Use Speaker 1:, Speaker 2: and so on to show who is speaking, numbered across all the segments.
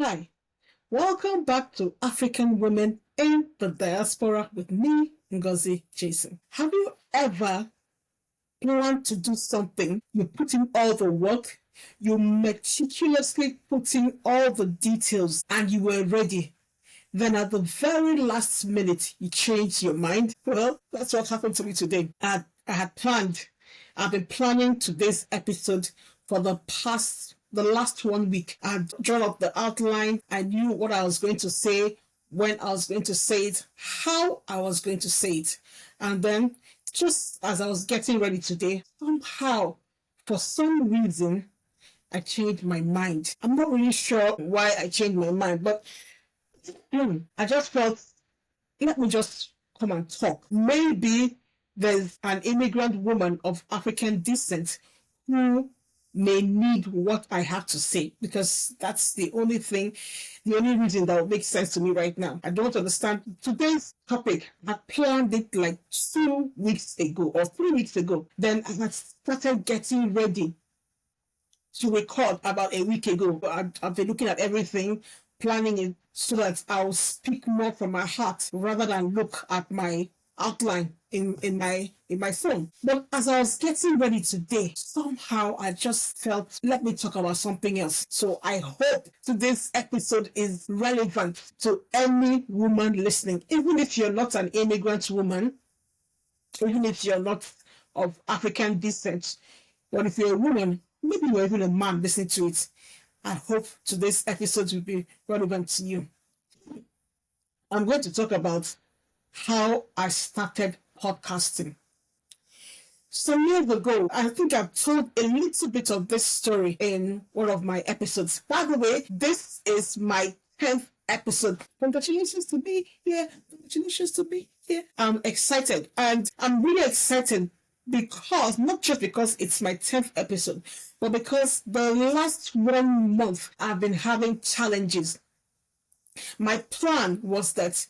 Speaker 1: Hi, welcome back to African Women in the Diaspora with me, Ngozi Jason. Have you ever planned to do something? You put in all the work, you meticulously put in all the details, and you were ready. Then at the very last minute, you changed your mind. Well, that's what happened to me today. I've been planning today's episode for the last 1 week. I'd drawn up the outline. I knew what I was going to say, when I was going to say it, how I was going to say it. And then, just as I was getting ready today, somehow, for some reason, I changed my mind. I'm not really sure why I changed my mind, but I just felt, let me just come and talk. Maybe there's an immigrant woman of African descent who may need what I have to say, because that's the only reason that would make sense to me right now. I don't understand today's topic. I planned it like 2 weeks ago or 3 weeks ago. Then I had started getting ready to record about a week ago. I've been looking at everything, planning it so that I'll speak more from my heart rather than look at my outline in my phone. But as I was getting ready today, somehow I just felt, let me talk about something else. So I hope today's episode is relevant to any woman listening, even if you're not an immigrant woman, even if you're not of African descent. But if you're a woman, maybe you're even a man listening to it, I hope today's episode will be relevant to you. I'm going to talk about how I started podcasting. Some years ago, I think I've told a little bit of this story in one of my episodes. By the way, this is my 10th episode. Congratulations to me here. Congratulations to me here. I'm excited, and I'm really excited because, not just because it's my 10th episode, but because the last 1 month I've been having challenges. My plan was that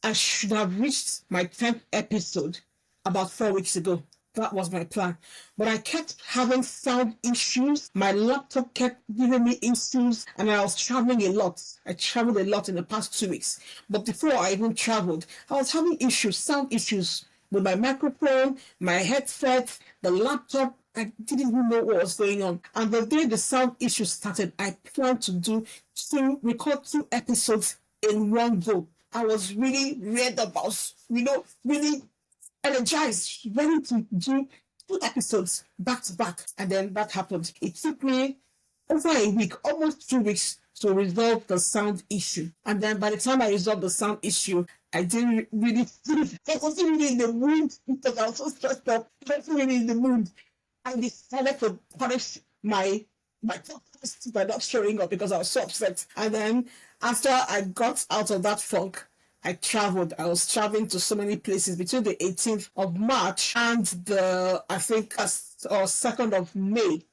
Speaker 1: I should have reached my 10th episode about 4 weeks ago. That was my plan. But I kept having sound issues. My laptop kept giving me issues, and I was traveling a lot. I traveled a lot in the past 2 weeks. But before I even traveled, I was having issues, sound issues with my microphone, my headset, the laptop. I didn't even know what was going on. And the day the sound issues started, I planned to record 2 episodes in one go. I was really read about, really energized, ready to do 2 episodes back to back. And then that happened. It took me over a week, almost 2 weeks, to resolve the sound issue. And then by the time I resolved the sound issue, I didn't really I wasn't really in the mood because I was so stressed out. I wasn't really in the mood. I decided to punish my podcast by not showing up because I was so upset. And then after I got out of that funk, I traveled. I was traveling to so many places between the 18th of March and the, I think, or 2nd of May.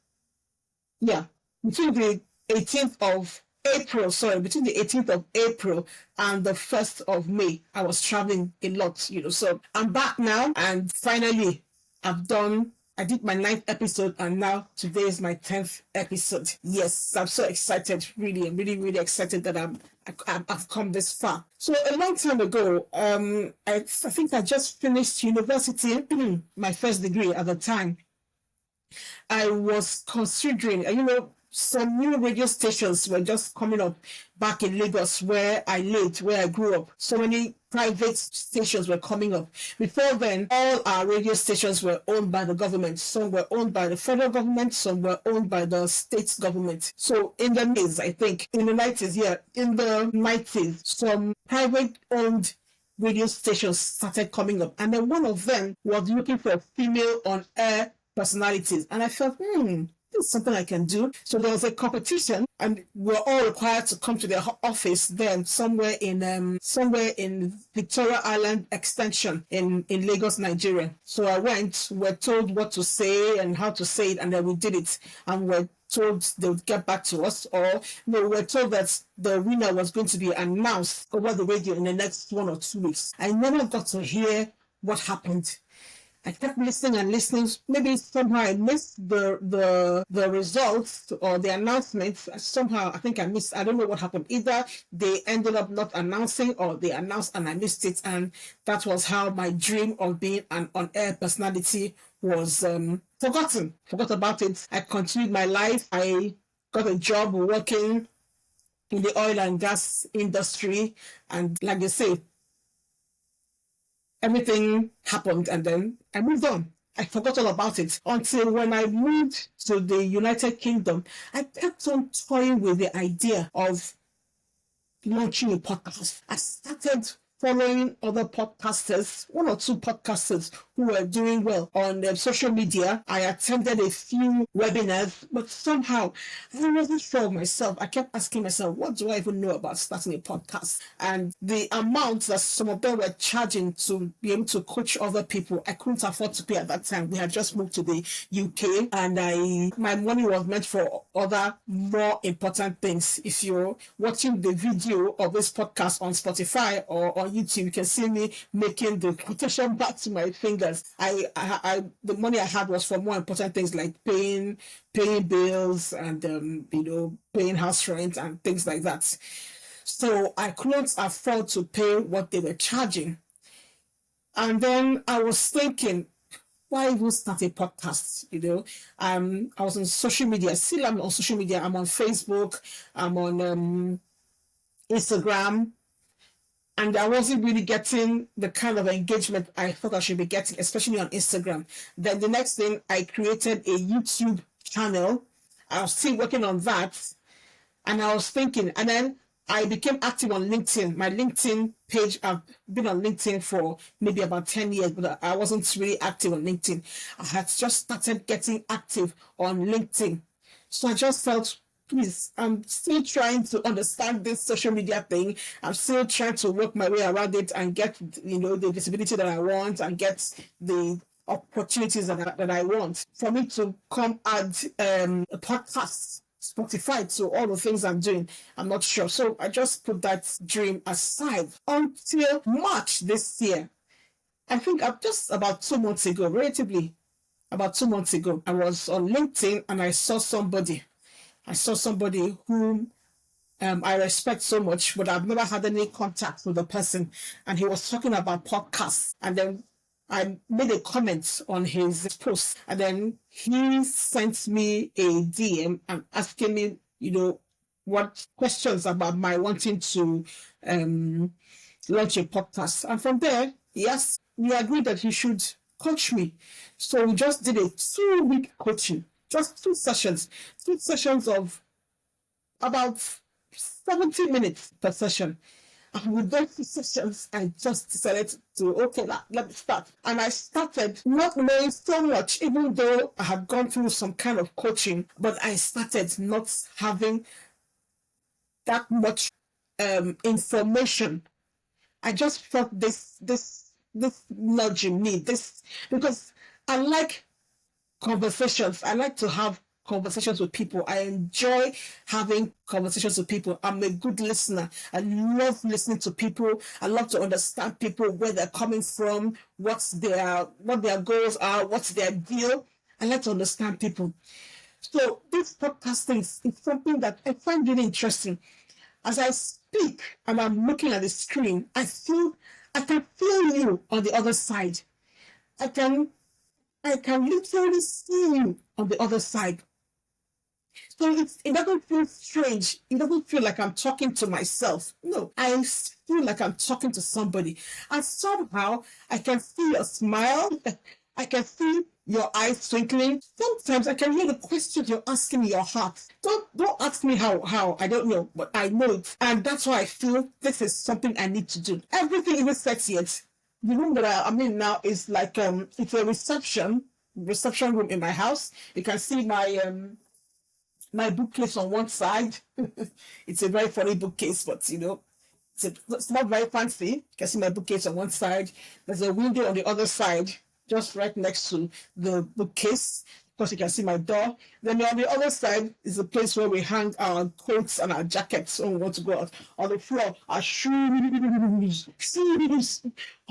Speaker 1: Yeah, between the 18th of April, sorry, between the 18th of April and the 1st of May, I was traveling a lot, So I'm back now, and finally, I did my 9th episode, and now today is my 10th episode. Yes, I'm so excited. Really, I'm really, really excited that I've come this far. So a long time ago, I think I just finished university, my first degree at the time. I was considering, some new radio stations were just coming up back in Lagos, where I lived, where I grew up. So many private stations were coming up. Before then, all our radio stations were owned by the government. Some were owned by the federal government, some were owned by the state government. So in the 90s, I think, in the 90s, some private owned radio stations started coming up. And then one of them was looking for a female on air personalities. And I felt, this is something I can do. So there was a competition, and we're all required to come to their office then somewhere in Victoria Island Extension in Lagos, Nigeria. So I went, we're told what to say and how to say it, and then we did it. And we're told they would get back to us, or we were told that the winner was going to be announced over the radio in the next 1 or 2 weeks. I never got to hear what happened. I kept listening and listening. Maybe somehow I missed the results or the announcements. Somehow I think I missed. I don't know what happened. Either they ended up not announcing or they announced and I missed it. And that was how my dream of being an on-air personality was forgotten. Forgot about it. I continued my life. I got a job working in the oil and gas industry, and like they say, everything happened and then I moved on. I forgot all about it until when I moved to the United Kingdom. I kept on toying with the idea of launching a podcast. I started following other podcasters, one or two podcasters who were doing well on social media. I attended a few webinars, but somehow I wasn't sure of myself. I kept asking myself, what do I even know about starting a podcast? And the amount that some of them were charging to be able to coach other people, I couldn't afford to pay at that time. We had just moved to the UK and my money was meant for other more important things. If you're watching the video of this podcast on Spotify or on YouTube, you can see me making the quotation back to my fingers. The money I had was for more important things like paying bills and paying house rent and things like that. So I couldn't afford to pay what they were charging. And then I was thinking, why even start a podcast? I was on social media. Still, I'm on social media. I'm on Facebook. I'm on Instagram. And I wasn't really getting the kind of engagement I thought I should be getting, especially on Instagram. Then the next thing, I created a YouTube channel. I was still working on that. And I was thinking, and then I became active on LinkedIn. My LinkedIn page, I've been on LinkedIn for maybe about 10 years, but I wasn't really active on LinkedIn. I had just started getting active on LinkedIn. So I just felt, please, I'm still trying to understand this social media thing. I'm still trying to work my way around it and get, the visibility that I want and get the opportunities that I want. For me to come add a podcast, Spotify to all the things I'm doing, I'm not sure. So I just put that dream aside until March this year. I think just about 2 months ago, relatively about 2 months ago, I was on LinkedIn and I saw somebody whom I respect so much, but I've never had any contact with the person. And he was talking about podcasts. And then I made a comment on his post. And then he sent me a DM and asking me, what questions about my wanting to launch a podcast. And from there, yes, we agreed that he should coach me. So we just did a 2-week coaching, just 2 sessions of about 70 minutes per session. And with those 2 sessions, I just decided to, okay, let me start. And I started not knowing so much, even though I had gone through some kind of coaching, but I started not having that much information. I just felt this nudge in me, because I like conversations. I like to have conversations with people. I enjoy having conversations with people. I'm a good listener. I love listening to people. I love to understand people, where they're coming from, what their goals are, what's their deal. I like to understand people. So this podcasting is something that I find really interesting. As I speak and I'm looking at the screen, I can feel you on the other side. I can literally see you on the other side. So it doesn't feel strange. It doesn't feel like I'm talking to myself. No, I feel like I'm talking to somebody. And somehow I can see your smile. I can see your eyes twinkling. Sometimes I can hear the questions you're asking in your heart. Don't ask me how. I don't know, but I know it. And that's why I feel this is something I need to do. Everything isn't set yet. The room that I'm in now is like it's a reception room in my house. You can see my bookcase on one side. It's a very funny bookcase, but it's not very fancy. You can see my bookcase on one side. There's a window on the other side, just right next to the bookcase. Of course, you can see my door. Then on the other side is a place where we hang our coats and our jackets when we want to go out. On the floor, our shoes on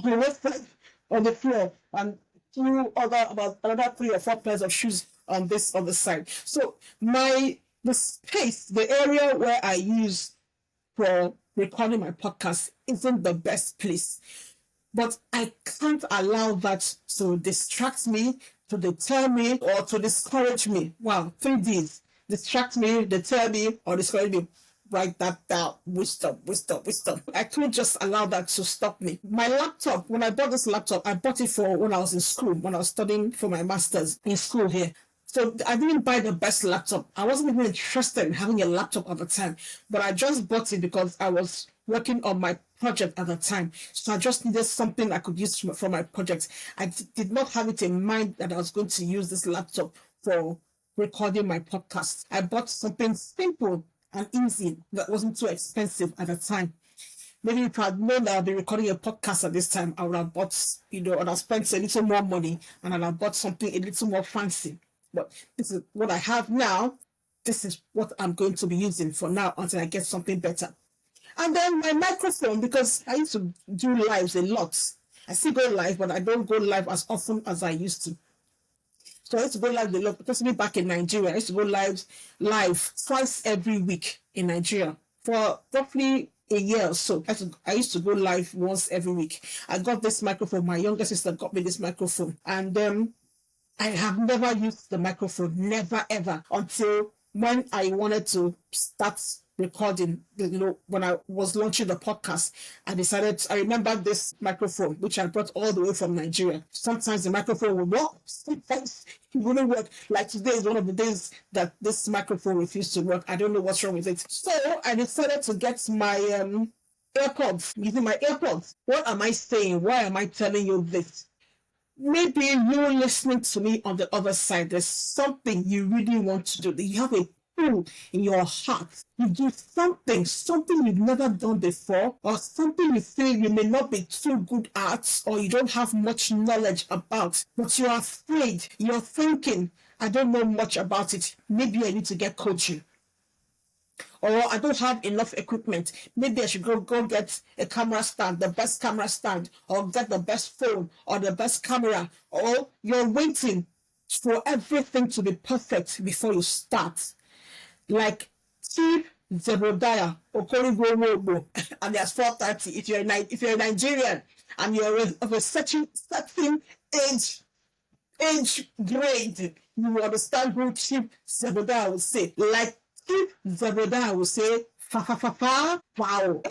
Speaker 1: the left side on the floor. And about another 3 or 4 pairs of shoes on this other side. So the space, the area where I use for recording my podcast isn't the best place. But I can't allow that to distract me, to deter me, or to discourage me. Wow, 3 Ds. Distract me, deter me, or discourage me. Write that down. Wisdom, wisdom, wisdom. I couldn't just allow that to stop me. My laptop, when I bought this laptop, I bought it for when I was in school, when I was studying for my master's in school here. So I didn't buy the best laptop. I wasn't even interested in having a laptop at the time, but I just bought it because I was working on my project at the time. So I just needed something I could use for my project. I did not have it in mind that I was going to use this laptop for recording my podcast. I bought something simple and easy that wasn't too expensive at the time. Maybe if I'd known that I'd be recording a podcast at this time, I would have bought, I'd have spent a little more money and I'd have bought something a little more fancy. But this is what I have now. This is what I'm going to be using for now until I get something better. And then my microphone, because I used to do lives a lot. I still go live, but I don't go live as often as I used to. So I used to go live a lot, especially back in Nigeria. I used to go live twice every week in Nigeria for roughly a year or so. I used to go live once every week. I got this microphone. My younger sister got me this microphone. And I have never used the microphone, never ever, until when I wanted to start recording, when I was launching the podcast, I remember this microphone, which I brought all the way from Nigeria. Sometimes the microphone would work, sometimes it wouldn't work. Like today is one of the days that this microphone refused to work. I don't know what's wrong with it. So I decided to get my AirPods, using my AirPods. What am I saying? Why am I telling you this? Maybe you're listening to me on the other side. There's something you really want to do. You have a pull in your heart. You do something you've never done before, or something you feel you may not be too good at, or you don't have much knowledge about, but you're afraid. You're thinking, I don't know much about it. Maybe I need to get coaching. Or I don't have enough equipment. Maybe I should go get a camera stand, the best camera stand, or get the best phone, or the best camera. Or you're waiting for everything to be perfect before you start. Like Chief Zebediah Okorigo, and there's 4:30. If you're a Nigerian and you're of a certain age grade, you will understand who Chief Zebediah will say. Like Zebediah will say, wow.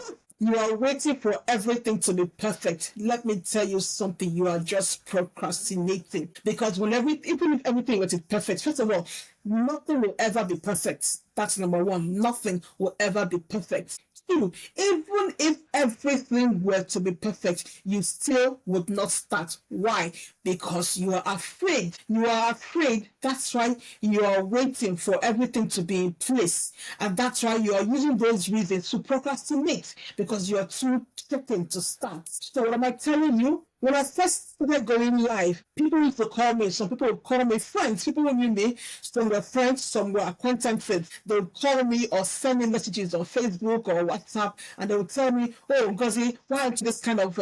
Speaker 1: You are waiting for everything to be perfect. Let me tell you something, you are just procrastinating. Because even if everything was perfect, first of all, nothing will ever be perfect. That's number one. Nothing will ever be perfect. Two, even if everything were to be perfect, you still would not start. Why? Because you are afraid. You are afraid. That's why you are waiting for everything to be in place. And that's why you are using those reasons to procrastinate, because you are too threatened to start. So what am I telling you? When I first started going live, people used to call me, some people would call me friends. People who knew me, some were friends, some were acquaintances. They would call me or send me messages on Facebook or WhatsApp, and they would tell me, oh, Ngozi, why aren't you this kind of,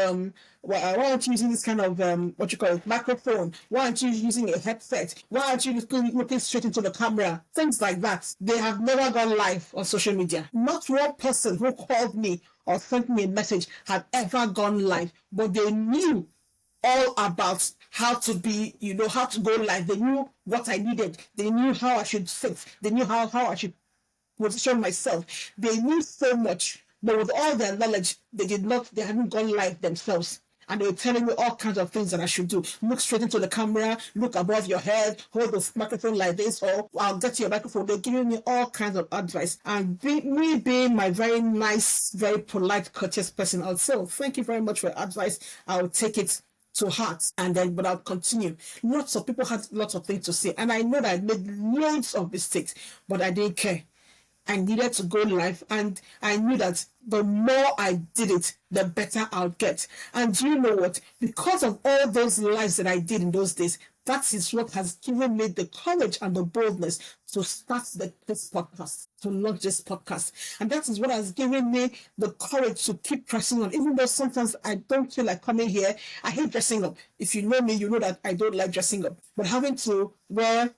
Speaker 1: why aren't you using this kind of, microphone? Why aren't you using a headset? Why aren't you looking straight into the camera? Things like that. They have never gone live on social media. Not one person who called me or sent me a message had ever gone live, but they knew all about how to go live. They knew what I needed. They knew how I should sit. They knew how I should position myself. They knew so much, but with all their knowledge, they hadn't gone live themselves. And they were telling me all kinds of things that I should do. Look straight into the camera, look above your head, hold the microphone like this, or I'll get your microphone. They're giving me all kinds of advice. And me being my very nice, very polite, courteous person, I'll say, thank you very much for your advice. I'll take it to heart, but I'll continue. Lots of people had lots of things to say. And I know that I made loads of mistakes, but I didn't care. I needed to go live, and I knew that the more I did it, the better I'll get. And you know what? Because of all those lives that I did in those days, that is what has given me the courage and the boldness to start this podcast, to launch this podcast. And that is what has given me the courage to keep pressing on, even though sometimes I don't feel like coming here. I hate dressing up. If you know me, you know that I don't like dressing up. But having to wear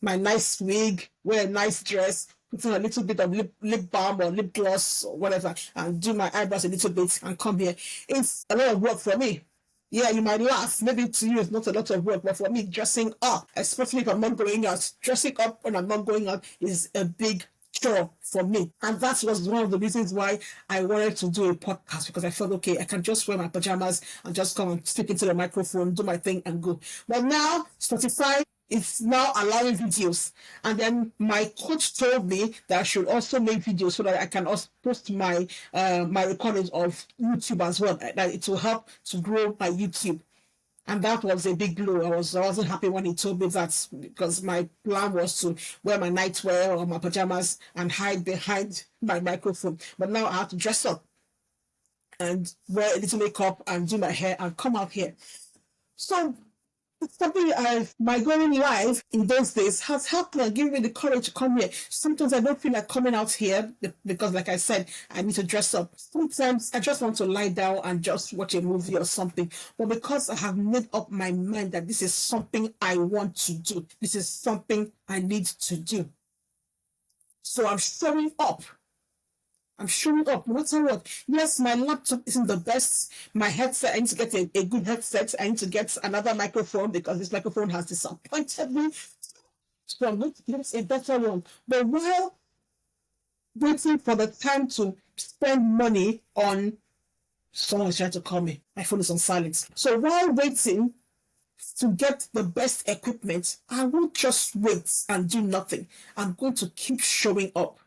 Speaker 1: my nice wig, wear a nice dress, put on a little bit of lip balm or lip gloss or whatever, and do my eyebrows a little bit and come here. It's a lot of work for me. Yeah, you might laugh. Maybe to you it's not a lot of work, but for me, dressing up, especially if I'm not going out, dressing up when I'm not going out is a big chore for me. And that was one of the reasons why I wanted to do a podcast, because I felt, okay, I can just wear my pajamas and just come and speak into the microphone, do my thing and go. But now, Spotify is now allowing videos. And then my coach told me that I should also make videos so that I can also post my my recordings of YouTube as well. That it will help to grow my YouTube. And that was a big blow. I wasn't happy when he told me that, because my plan was to wear my nightwear or my pajamas and hide behind my microphone. But now I have to dress up and wear a little makeup and do my hair and come out here. So it's something my going live in those days has helped me and given me the courage to come here. Sometimes I don't feel like coming out here because, like I said, I need to dress up. Sometimes I just want to lie down and just watch a movie or something. But because I have made up my mind that this is something I want to do, this is something I need to do. So I'm showing up. I'm showing up, no matter what. Yes, my laptop isn't the best. My headset, I need to get a good headset. I need to get another microphone because this microphone has disappointed me. So I'm going to get a better one. But while waiting for the time to spend money on, someone is trying to call me. My phone is on silent. So while waiting to get the best equipment, I won't just wait and do nothing. I'm going to keep showing up.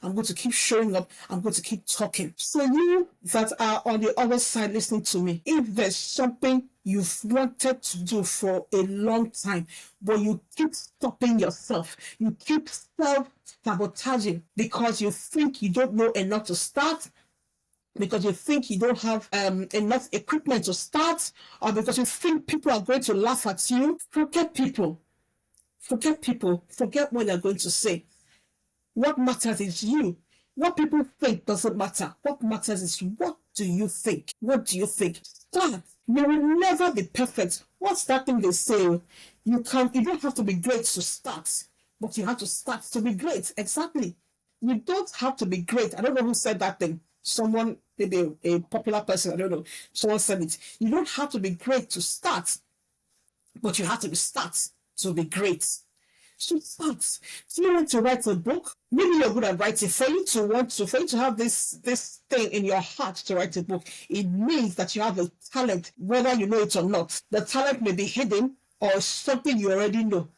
Speaker 1: I'm going to keep showing up. I'm going to keep talking. So you that are on the other side listening to me, if there's something you've wanted to do for a long time, but you keep stopping yourself, you keep self-sabotaging because you think you don't know enough to start, because you think you don't have enough equipment to start, or because you think people are going to laugh at you, forget people. Forget people. Forget what they're going to say. What matters is you. What people think doesn't matter. What matters is, what do you think? What do you think? Start. You will never be perfect. What's that thing they say? You don't have to be great to start, but you have to start to be great. Exactly. You don't have to be great. I don't know who said that thing. Someone, maybe a popular person, I don't know. Someone said it. You don't have to be great to start, but you have to start to be great. So start. Do you want to write a book? Maybe you're good at writing. For you to have this thing in your heart to write a book, it means that you have a talent, whether you know it or not. The talent may be hidden or something you already know.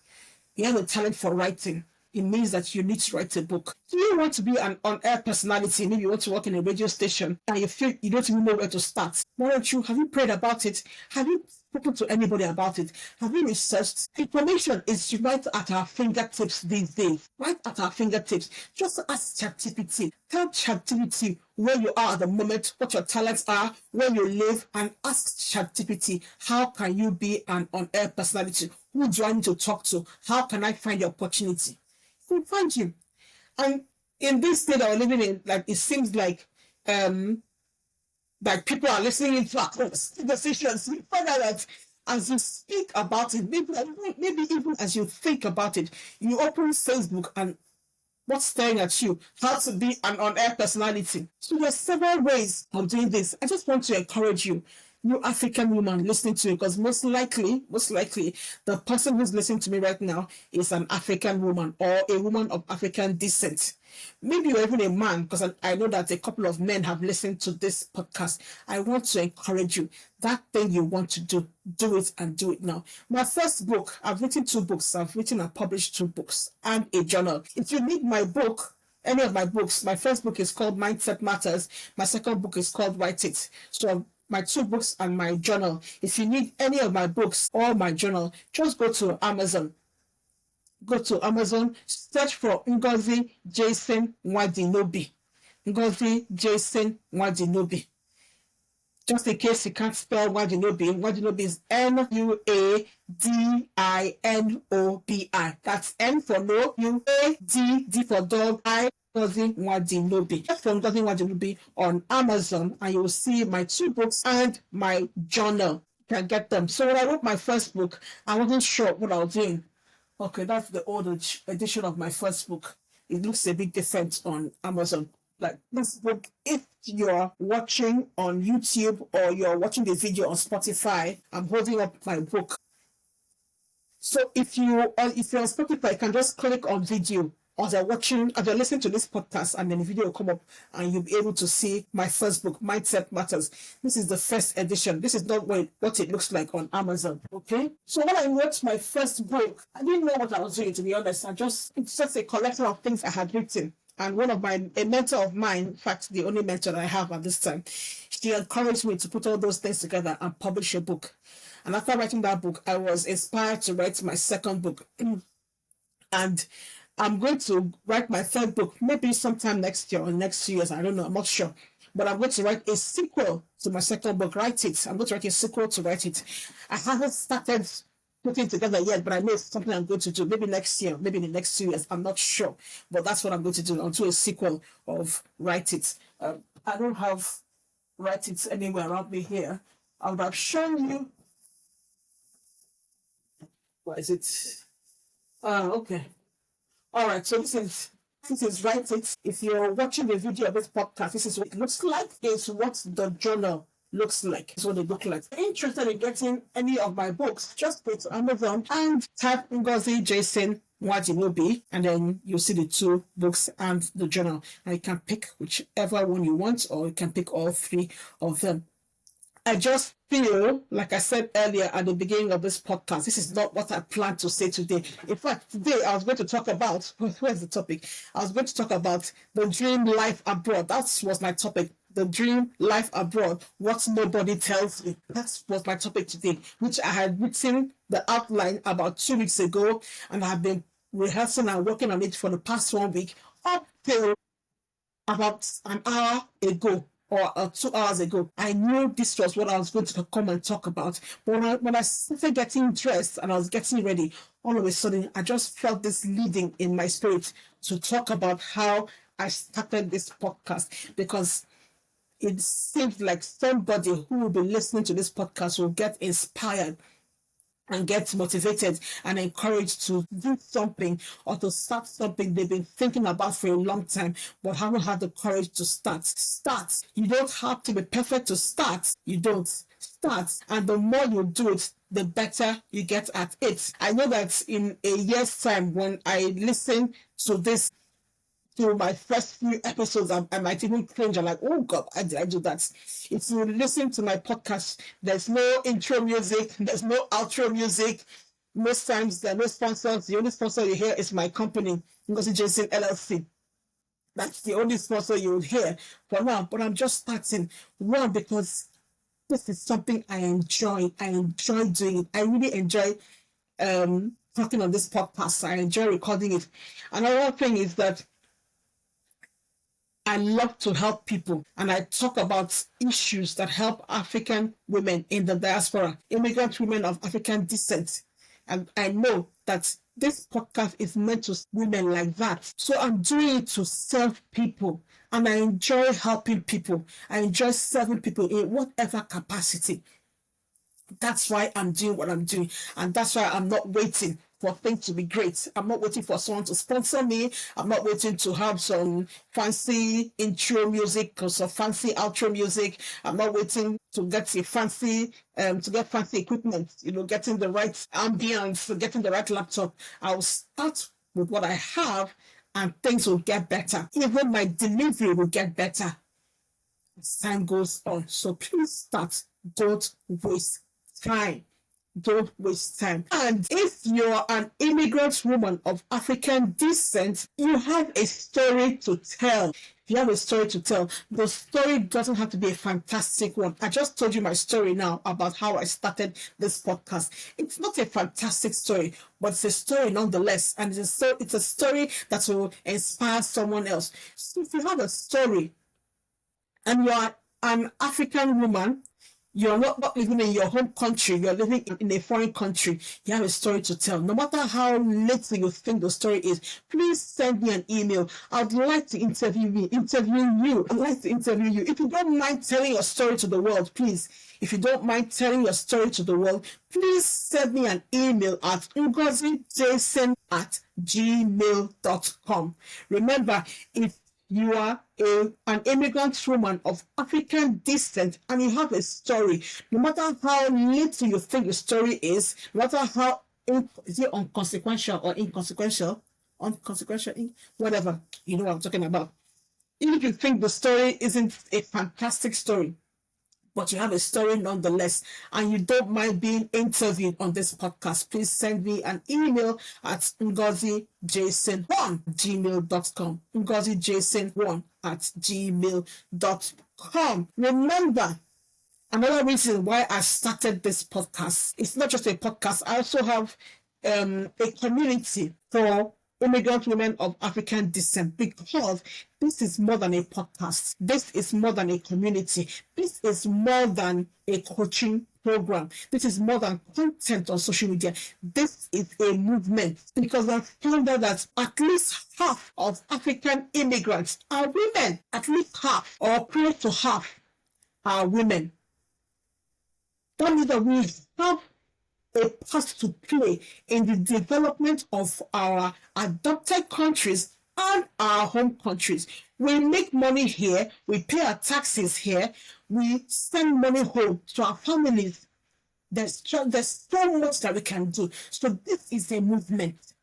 Speaker 1: You have a talent for writing. It means that you need to write a book. Do you want to be an on-air personality? Maybe you want to work in a radio station and you feel you don't even know where to start. Why don't you? Have you prayed about it? Have you spoken to anybody about it? Have you researched? Information is right at our fingertips these days. Right at our fingertips. Just ask ChatGPT. Tell ChatGPT where you are at the moment, what your talents are, where you live, and ask ChatGPT, how can you be an on-air personality? Who do I need to talk to? How can I find the opportunity? Will find you. And in this state that we're living in, like, it seems like people are listening into our conversations. You find out that as you speak about it, maybe even as you think about it, you open Facebook and what's staring at you? How to be an on-air personality. So there's several ways of doing this. I just want to encourage you African woman listening to me, because most likely, the person who's listening to me right now is an African woman or a woman of African descent. Maybe you're even a man, because I know that a couple of men have listened to this podcast. I want to encourage you. That thing you want to do it and do it now. My first book, I've written 2 books. I've written and published 2 books and a journal. If you need my book, any of my books, my first book is called Mindset Matters. My second book is called Write It. So my 2 books and my journal. If you need any of my books or my journal, just go to Amazon. Go to Amazon, search for Ngozi Jason Nwadinobi. Ngozi Jason Nwadinobi. Just in case you can't spell Wadinobi, Wadinobi is Nuadinobi. That's N for no, D for dog, I Ngozi Wadinobi. Just from Ngozi Wadinobi on Amazon, and you will see my 2 books and my journal. You can get them. So when I wrote my first book, I wasn't sure what I was doing. Okay, that's the old edition of my first book. It looks a bit different on Amazon. Like this book, if you're watching on YouTube or you're watching the video on Spotify, I'm holding up my book. So if you're on Spotify, you can just click on video as you're listening to this podcast, and then the video will come up and you'll be able to see my first book, Mindset Matters. This is the first edition. This is not what it looks like on Amazon. Okay. So when I wrote my first book, I didn't know what I was doing, to be honest. It's just a collection of things I had written. And a mentor of mine, in fact, the only mentor I have at this time, she encouraged me to put all those things together and publish a book. And after writing that book, I was inspired to write my second book. And I'm going to write my third book, maybe sometime next year or next 2 years. I don't know. I'm not sure. But I'm going to write a sequel to my second book. I'm going to write a sequel to write it. I haven't started putting together yet, but I know it's something I'm going to do. Maybe next year, maybe in the next 2 years. I'm not sure. But that's what I'm going to do. I'll do a sequel of Write It. I don't have Write It anywhere around me here. I would have shown you. What is it? Okay. All right, so this is Write It. If you're watching the video of this podcast, this is what it looks like. It's what the journal looks like. It's what they look like. If you're interested in getting any of my books, just go to Amazon and type Ngozi Jason Wadinobi, and then you'll see the 2 books and the journal. And you can pick whichever one you want, or you can pick all 3 of them. I just feel, like I said earlier at the beginning of this podcast, this is not what I planned to say today. In fact, today I was going to talk about, where's the topic? I was going to talk about the dream life abroad. That was my topic. The dream life abroad, what nobody tells me. That was my topic today, which I had written the outline about 2 weeks ago, and I've been rehearsing and working on it for the past 1 week up till about an hour ago or 2 hours ago. I knew this was what I was going to come and talk about. But when I started getting dressed and I was getting ready, all of a sudden, I just felt this leading in my spirit to talk about how I started this podcast, because it seems like somebody who will be listening to this podcast will get inspired and get motivated and encouraged to do something or to start something they've been thinking about for a long time but haven't had the courage to start. Start. You don't have to be perfect to start. You don't. Start. And the more you do it, the better you get at it. I know that in a year's time, when I listen to my first few episodes, I might even cringe. I'm like, oh God, why did I do that? If you listen to my podcast, there's no intro music, there's no outro music. Most times there are no sponsors. The only sponsor you hear is my company, Ngozi Jason LLC. That's the only sponsor you will hear for now. But I'm just starting. One, because this is something I enjoy. I enjoy doing it. I really enjoy talking on this podcast. I enjoy recording it. Another thing is that I love to help people, and I talk about issues that help African women in the diaspora, immigrant women of African descent. And I know that this podcast is meant to women like that. So I'm doing it to serve people, and I enjoy helping people. I enjoy serving people in whatever capacity. That's why I'm doing what I'm doing, and that's why I'm not waiting for things to be great. I'm not waiting for someone to sponsor me. I'm not waiting to have some fancy intro music or some fancy outro music. I'm not waiting to get fancy equipment, getting the right ambience, getting the right laptop. I'll start with what I have, and things will get better. Even my delivery will get better as time goes on. So please start. Don't waste time. Don't waste time. And if you're an immigrant woman of African descent, you have a story to tell. If you have a story to tell, the story doesn't have to be a fantastic one. I just told you my story now about how I started this podcast. It's not a fantastic story, but it's a story nonetheless. And it's a story that will inspire someone else. So if you have a story and you are an African woman You're not living in your home country, you're living in a foreign country. You have a story to tell. No matter how little you think the story is, please send me an email. I'd like to interview you. I'd like to interview you. If you don't mind telling your story to the world, please. If you don't mind telling your story to the world, please send me an email at ngozijason@gmail.com. Remember, if you are an immigrant woman of African descent and you have a story, no matter how little you think the story is, no matter how is it unconsequential or inconsequential, whatever, you know what I'm talking about. Even if you think the story isn't a fantastic story, but you have a story nonetheless, and you don't mind being interviewed on this podcast, please send me an email at ngozijason1@gmail.com. ngozijason1@gmail.com. Remember, another reason why I started this podcast, it's not just a podcast, I also have a community for immigrant women of African descent, because this is more than a podcast. This is more than a community. This is more than a coaching program. This is more than content on social media. This is a movement, because I've found out that at least half of African immigrants are women. At least half, or close to half, are women. That means that we have a part to play in the development of our adopted countries and our home countries. We make money here, we pay our taxes here, we send money home to our families. There's so much that we can do. So this is a movement.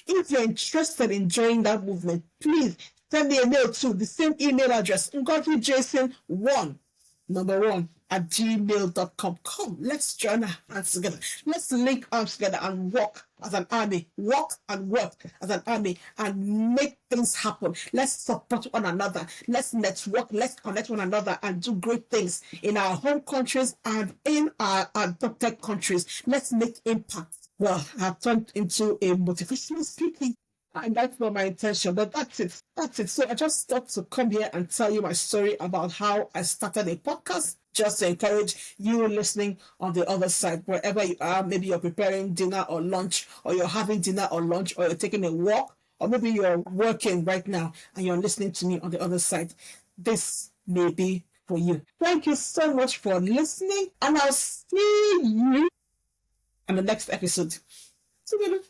Speaker 1: If you're interested in joining that movement, please send me a mail to the same email address, ngozijason1@gmail.com. Come, let's join our hands together. Let's link arms together and walk as an army. Walk and work as an army and make things happen. Let's support one another. Let's network. Let's connect one another and do great things in our home countries and in our adopted countries. Let's make impact. Well, I've turned into a motivational speaker, and that's not my intention, but that's it. That's it. So I just thought to come here and tell you my story about how I started a podcast, just to encourage you listening on the other side, wherever you are. Maybe you're preparing dinner or lunch, or you're having dinner or lunch, or you're taking a walk, or maybe you're working right now and you're listening to me on the other side. This may be for you. Thank you so much for listening, and I'll see you on the next episode. Together.